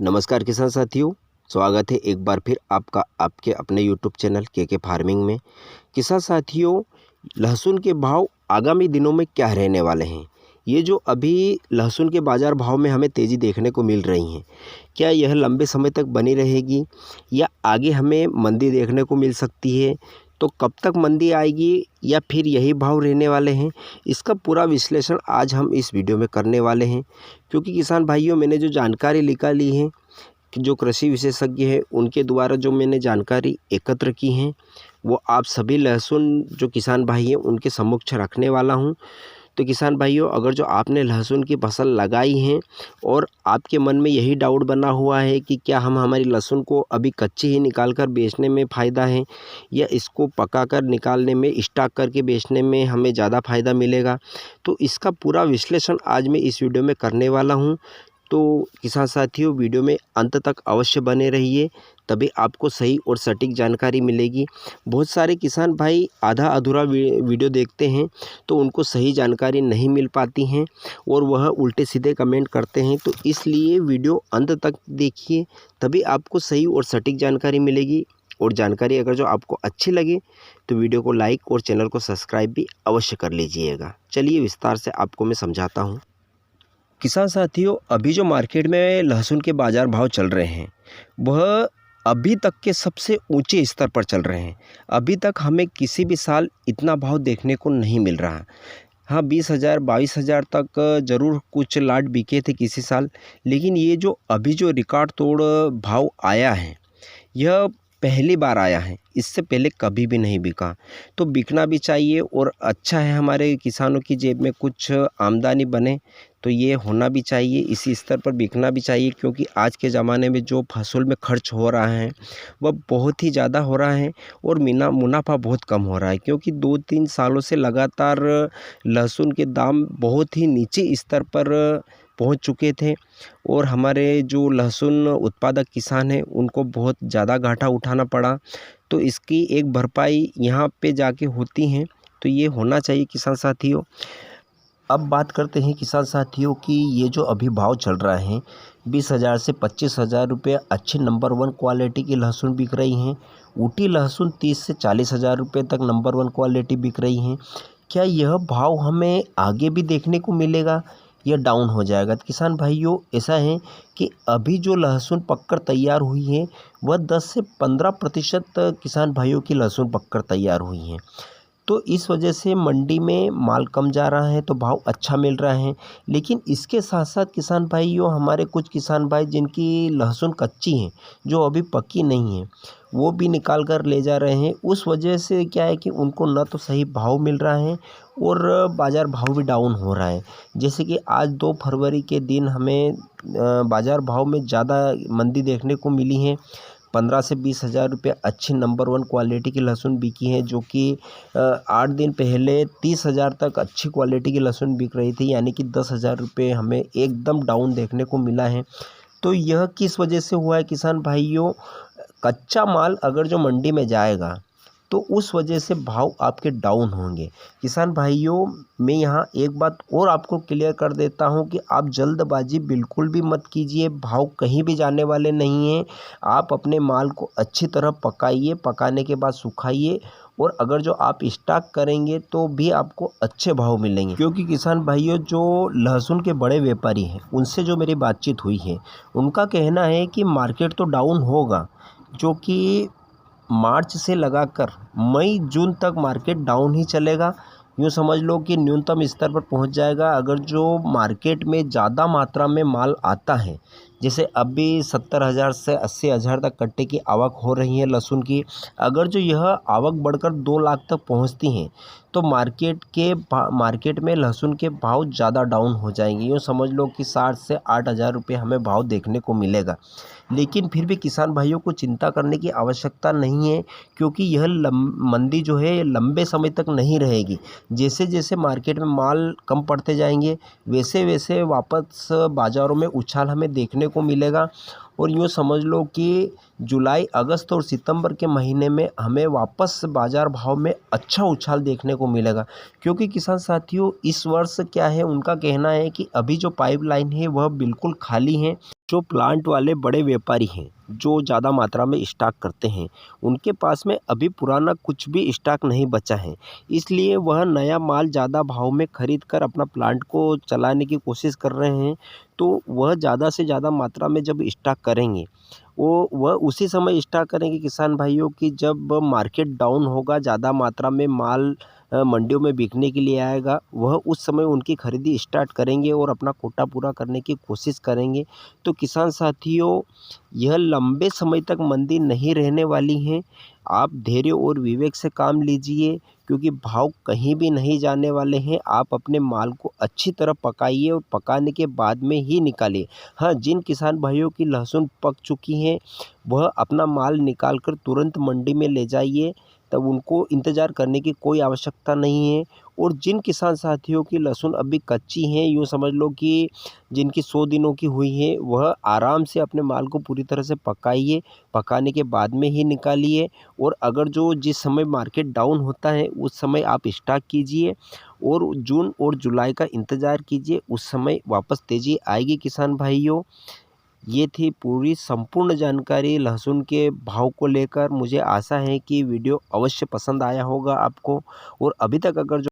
नमस्कार किसान साथियों, स्वागत है एक बार फिर आपका आपके अपने यूट्यूब चैनल के फार्मिंग में। किसान साथियों, लहसुन के भाव आगामी दिनों में क्या रहने वाले हैं? ये जो अभी लहसुन के बाज़ार भाव में हमें तेज़ी देखने को मिल रही है, क्या यह लंबे समय तक बनी रहेगी या आगे हमें मंदी देखने को मिल सकती है? तो कब तक मंदी आएगी या फिर यही भाव रहने वाले हैं? इसका पूरा विश्लेषण आज हम इस वीडियो में करने वाले हैं। क्योंकि किसान भाइयों, मैंने जो जानकारी निकाली है कि जो कृषि विशेषज्ञ हैं उनके द्वारा जो मैंने जानकारी एकत्र की है, वो आप सभी लहसुन जो किसान भाई हैं उनके समक्ष रखने वाला हूं। तो किसान भाइयों, अगर जो आपने लहसुन की फसल लगाई है और आपके मन में यही डाउट बना हुआ है कि क्या हम हमारी लहसुन को अभी कच्ची ही निकाल कर बेचने में फ़ायदा है या इसको पका कर निकालने में, स्टॉक करके बेचने में हमें ज़्यादा फ़ायदा मिलेगा, तो इसका पूरा विश्लेषण आज मैं इस वीडियो में करने वाला हूं। तो किसान साथियों, वीडियो में अंत तक अवश्य बने रहिए, तभी आपको सही और सटीक जानकारी मिलेगी। बहुत सारे किसान भाई आधा अधूरा वीडियो देखते हैं तो उनको सही जानकारी नहीं मिल पाती हैं और वह उल्टे सीधे कमेंट करते हैं। तो इसलिए वीडियो अंत तक देखिए, तभी आपको सही और सटीक जानकारी मिलेगी। और जानकारी अगर जो आपको अच्छी लगे तो वीडियो को लाइक और चैनल को सब्सक्राइब भी अवश्य कर लीजिएगा। चलिए विस्तार से आपको मैं समझाता हूँ। किसान साथियों, अभी जो मार्केट में लहसुन के बाज़ार भाव चल रहे हैं वह अभी तक के सबसे ऊंचे स्तर पर चल रहे हैं। अभी तक हमें किसी भी साल इतना भाव देखने को नहीं मिल रहा। हाँ, 20,000 22,000 तक ज़रूर कुछ लाट बिके थे किसी साल, लेकिन ये जो अभी जो रिकॉर्ड तोड़ भाव आया है, यह पहली बार आया है। इससे पहले कभी भी नहीं बिका। तो बिकना भी चाहिए और अच्छा है, हमारे किसानों की जेब में कुछ आमदनी बने तो ये होना भी चाहिए, इसी स्तर पर बिकना भी चाहिए। क्योंकि आज के ज़माने में जो फसल में खर्च हो रहा है वह बहुत ही ज़्यादा हो रहा है और मुनाफा बहुत कम हो रहा है। क्योंकि 2-3 सालों से लगातार लहसुन के दाम बहुत ही नीचे स्तर पर पहुंच चुके थे और हमारे जो लहसुन उत्पादक किसान हैं उनको बहुत ज़्यादा घाटा उठाना पड़ा। तो इसकी एक भरपाई यहाँ पे जाके होती हैं, तो ये होना चाहिए किसान साथियों। अब बात करते हैं किसान साथियों कि ये जो अभी भाव चल रहा है 20,000 से 25,000 रुपये अच्छी नंबर 1 क्वालिटी की लहसुन बिक रही हैं। ऊटी लहसुन 30 से 40,000 रुपये तक नंबर 1 क्वालिटी बिक रही हैं। क्या यह भाव हमें आगे भी देखने को मिलेगा या डाउन हो जाएगा? तो किसान भाइयों, ऐसा है कि अभी जो लहसुन पककर तैयार हुई है वह 10 से 15% किसान भाइयों की लहसुन पककर तैयार हुई हैं। तो इस वजह से मंडी में माल कम जा रहा है तो भाव अच्छा मिल रहा है। लेकिन इसके साथ साथ किसान भाइयों, हमारे कुछ किसान भाई जिनकी लहसुन कच्ची हैं, जो अभी पकी नहीं है, वो भी निकाल कर ले जा रहे हैं। उस वजह से क्या है कि उनको न तो सही भाव मिल रहा है और बाज़ार भाव भी डाउन हो रहा है। जैसे कि आज 2 फरवरी के दिन हमें बाज़ार भाव में ज़्यादा मंदी देखने को मिली है। 15 से 20,000 रुपये अच्छी नंबर 1 क्वालिटी की लहसुन बिकी है, जो कि 8 दिन पहले 30,000 तक अच्छी क्वालिटी की लहसुन बिक रही थी। यानी कि 10,000 रुपये हमें एकदम डाउन देखने को मिला है। तो यह किस वजह से हुआ है किसान भाइयों? कच्चा माल अगर जो मंडी में जाएगा तो उस वजह से भाव आपके डाउन होंगे। किसान भाइयों, मैं यहाँ एक बात और आपको क्लियर कर देता हूँ कि आप जल्दबाजी बिल्कुल भी मत कीजिए। भाव कहीं भी जाने वाले नहीं हैं। आप अपने माल को अच्छी तरह पकाइए, पकाने के बाद सुखाइए और अगर जो आप स्टॉक करेंगे तो भी आपको अच्छे भाव मिलेंगे। क्योंकि किसान भाइयों, जो लहसुन के बड़े व्यापारी हैं उनसे जो मेरी बातचीत हुई है, उनका कहना है कि मार्केट तो डाउन होगा, जो कि मार्च से लगाकर मई जून तक मार्केट डाउन ही चलेगा। यूँ समझ लो कि न्यूनतम स्तर पर पहुंच जाएगा। अगर जो मार्केट में ज़्यादा मात्रा में माल आता है, जैसे अभी 70,000 से 80,000 तक कट्टे की आवक हो रही है लहसुन की, अगर जो यह आवक बढ़कर 2 लाख तक पहुंचती हैं तो मार्केट में लहसुन के भाव ज़्यादा डाउन हो जाएंगे। यूँ समझ लो कि 60 से 8,000 रुपये हमें भाव देखने को मिलेगा। लेकिन फिर भी किसान भाइयों को चिंता करने की आवश्यकता नहीं है, क्योंकि यह मंदी जो है लंबे समय तक नहीं रहेगी। जैसे जैसे मार्केट में माल कम पड़ते जाएंगे वैसे वैसे वापस बाज़ारों में उछाल हमें देखने को मिलेगा। और यूँ समझ लो कि जुलाई, अगस्त और सितंबर के महीने में हमें वापस बाज़ार भाव में अच्छा उछाल देखने को मिलेगा। क्योंकि किसान साथियों, इस वर्ष क्या है, उनका कहना है कि अभी जो पाइपलाइन है वह बिल्कुल खाली है। जो प्लांट वाले बड़े व्यापारी हैं, जो ज़्यादा मात्रा में स्टॉक करते हैं, उनके पास में अभी पुराना कुछ भी स्टॉक नहीं बचा है। इसलिए वह नया माल ज़्यादा भाव में खरीद कर अपना प्लांट को चलाने की कोशिश कर रहे हैं। तो वह ज़्यादा से ज़्यादा मात्रा में जब स्टॉक करेंगे, वह उसी समय स्टॉक करेंगे किसान भाइयों कि जब मार्केट डाउन होगा, ज़्यादा मात्रा में माल मंडियों में बिकने के लिए आएगा, वह उस समय उनकी खरीदी स्टार्ट करेंगे और अपना कोटा पूरा करने की कोशिश करेंगे। तो किसान साथियों, यह लंबे समय तक मंदी नहीं रहने वाली है। आप धैर्य और विवेक से काम लीजिए, क्योंकि भाव कहीं भी नहीं जाने वाले हैं। आप अपने माल को अच्छी तरह पकाइए और पकाने के बाद में ही निकालिए। हाँ, जिन किसान भाइयों की लहसुन पक चुकी हैं, वह अपना माल निकाल कर तुरंत मंडी में ले जाइए, तब उनको इंतज़ार करने की कोई आवश्यकता नहीं है। और जिन किसान साथियों की लहसुन अभी कच्ची हैं, यूँ समझ लो कि जिनकी 100 दिनों की हुई है, वह आराम से अपने माल को पूरी तरह से पकाइए, पकाने के बाद में ही निकालिए। और अगर जो जिस समय मार्केट डाउन होता है, उस समय आप स्टॉक कीजिए और जून और जुलाई का इंतज़ार कीजिए, उस समय वापस तेज़ी आएगी किसान भाइयों। ये थी पूरी संपूर्ण जानकारी लहसुन के भाव को लेकर। मुझे आशा है कि वीडियो अवश्य पसंद आया होगा आपको। और अभी तक अगर जो